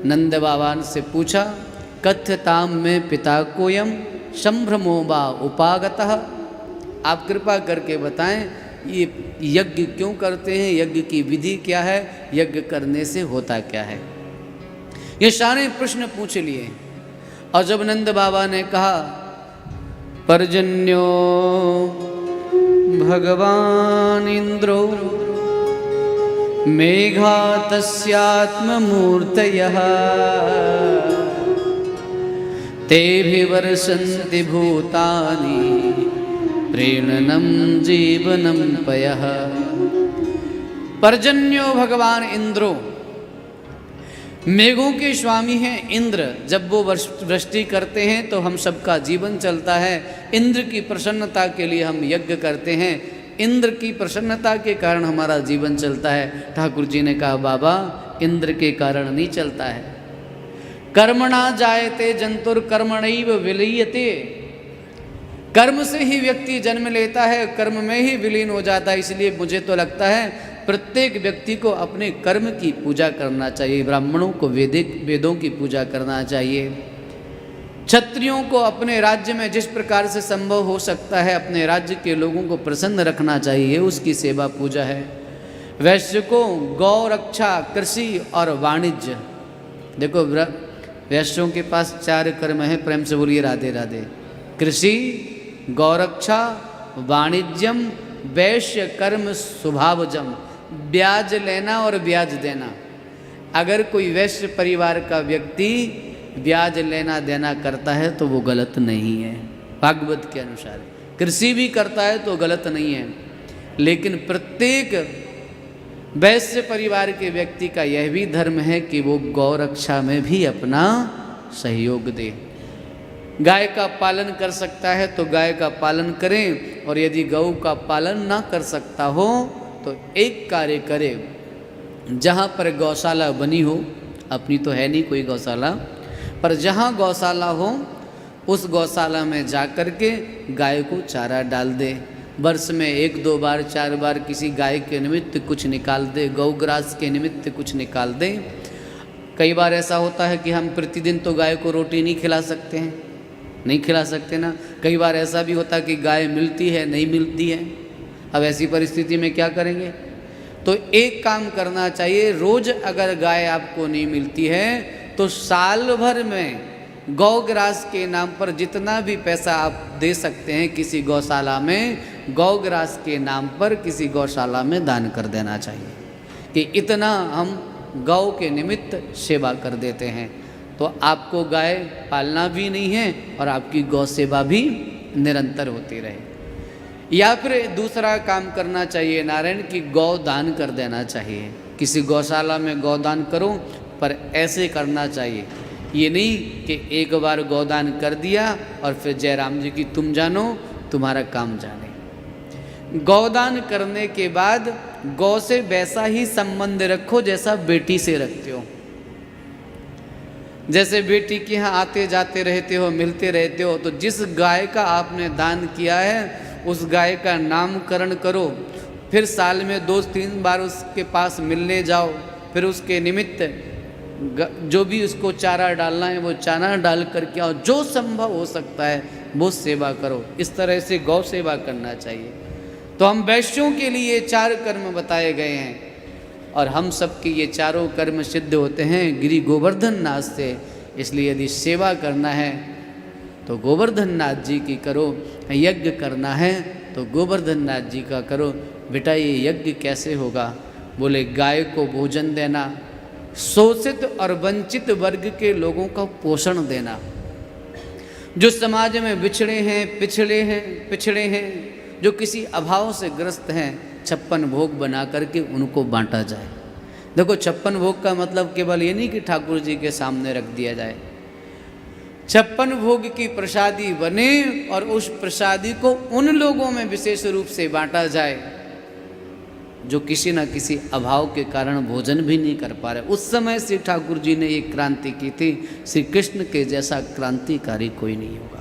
नंद बाबा से पूछा, कथ्यताम में पिता कोयम संभ्रमो वा उपागतः। आप कृपा करके बताएं ये यज्ञ क्यों करते हैं, यज्ञ की विधि क्या है, यज्ञ करने से होता क्या है। ये सारे प्रश्न पूछ लिए। और जब नंद बाबा ने कहा, पर्जन्यो भगवान इंद्रो मेघातस्यात्ममूर्तयः तेभिवर्षन्ति भूतानि प्रेरणं जीवनं पयः। पर्जन्यो भगवान इंद्रो, मेघों के स्वामी हैं इंद्र। जब वो वृष्टि करते हैं तो हम सबका जीवन चलता है। इंद्र की प्रसन्नता के लिए हम यज्ञ करते हैं, इंद्र की प्रसन्नता के कारण हमारा जीवन चलता है। ठाकुर जी ने कहा, बाबा इंद्र के कारण नहीं चलता है। कर्मणा जायते जंतुर कर्मणैव विलीयते। कर्म से ही व्यक्ति जन्म लेता है, कर्म में ही विलीन हो जाता है। इसलिए मुझे तो लगता है प्रत्येक व्यक्ति को अपने कर्म की पूजा करना चाहिए। ब्राह्मणों को वेदों की पूजा करना चाहिए। क्षत्रियों को अपने राज्य में जिस प्रकार से संभव हो सकता है अपने राज्य के लोगों को प्रसन्न रखना चाहिए, उसकी सेवा पूजा है। वैश्य को गौ रक्षा, कृषि और वाणिज्य। देखो वैश्यों के पास 4 कर्म है, प्रेम से बोलिए राधे राधे। कृषि, गौरक्षा, वाणिज्यम, वैश्य कर्म स्वभावजम। ब्याज लेना और ब्याज देना। अगर कोई वैश्य परिवार का व्यक्ति ब्याज लेना देना करता है तो वो गलत नहीं है, भागवत के अनुसार। कृषि भी करता है तो गलत नहीं है, लेकिन प्रत्येक वैश्य परिवार के व्यक्ति का यह भी धर्म है कि वो गौ रक्षा में भी अपना सहयोग दे। गाय का पालन कर सकता है तो गाय का पालन करें, और यदि गौ का पालन ना कर सकता हो तो एक कार्य करे, जहाँ पर गौशाला बनी हो, अपनी तो है नहीं कोई गौशाला, पर जहाँ गौशाला हो उस गौशाला में जा कर के गाय को चारा डाल दे। वर्ष में 1-2 बार 4 बार किसी गाय के निमित्त कुछ निकाल दे, गौग्रास के निमित्त कुछ निकाल दे। कई बार ऐसा होता है कि हम प्रतिदिन तो गाय को रोटी नहीं खिला सकते हैं, नहीं खिला सकते ना। कई बार ऐसा भी होता है कि गाय मिलती है, नहीं मिलती है। अब ऐसी परिस्थिति में क्या करेंगे? तो एक काम करना चाहिए, रोज अगर गाय आपको नहीं मिलती है तो साल भर में गौग्रास के नाम पर जितना भी पैसा आप दे सकते हैं किसी गौशाला में, गौग्रास के नाम पर किसी गौशाला में दान कर देना चाहिए कि इतना हम गौ के निमित्त सेवा कर देते हैं। तो आपको गाय पालना भी नहीं है और आपकी गौ सेवा भी निरंतर होती रहे। या फिर दूसरा काम करना चाहिए नारायण की गौ दान कर देना चाहिए। किसी गौशाला में गौदान करो, पर ऐसे करना चाहिए, ये नहीं कि एक बार गौदान कर दिया और फिर जयराम जी की तुम जानो तुम्हारा काम जाने। गौदान करने के बाद गौ से वैसा ही संबंध रखो जैसा बेटी से रखते हो। जैसे बेटी के यहाँ आते जाते रहते हो, मिलते रहते हो, तो जिस गाय का आपने दान किया है उस गाय का नामकरण करो, फिर साल में 2-3 बार उसके पास मिलने जाओ, फिर उसके निमित्त जो भी उसको चारा डालना है वो चारा डाल करके आओ, जो संभव हो सकता है वो सेवा करो। इस तरह से गौ सेवा करना चाहिए। तो हम वैश्यों के लिए 4 कर्म बताए गए हैं और हम सब के ये चारों कर्म सिद्ध होते हैं गिरि गोवर्धन नाथ से। इसलिए यदि सेवा करना है तो गोवर्धन नाथ जी की करो, यज्ञ करना है तो गोवर्धन नाथ जी का करो। बेटा ये यज्ञ कैसे होगा? बोले गाय को भोजन देना, शोषित और वंचित वर्ग के लोगों का पोषण देना, जो समाज में बिछड़े हैं, पिछड़े हैं, जो किसी अभाव से ग्रस्त हैं, 56 भोग बना करके उनको बांटा जाए। देखो 56 भोग का मतलब केवल ये नहीं कि ठाकुर जी के सामने रख दिया जाए। 56 भोग की प्रसादी बने और उस प्रसादी को उन लोगों में विशेष रूप से बांटा जाए जो किसी न किसी अभाव के कारण भोजन भी नहीं कर पा रहे। उस समय से ठाकुर जी ने ये क्रांति की थी। श्री कृष्ण के जैसा क्रांतिकारी कोई नहीं होगा।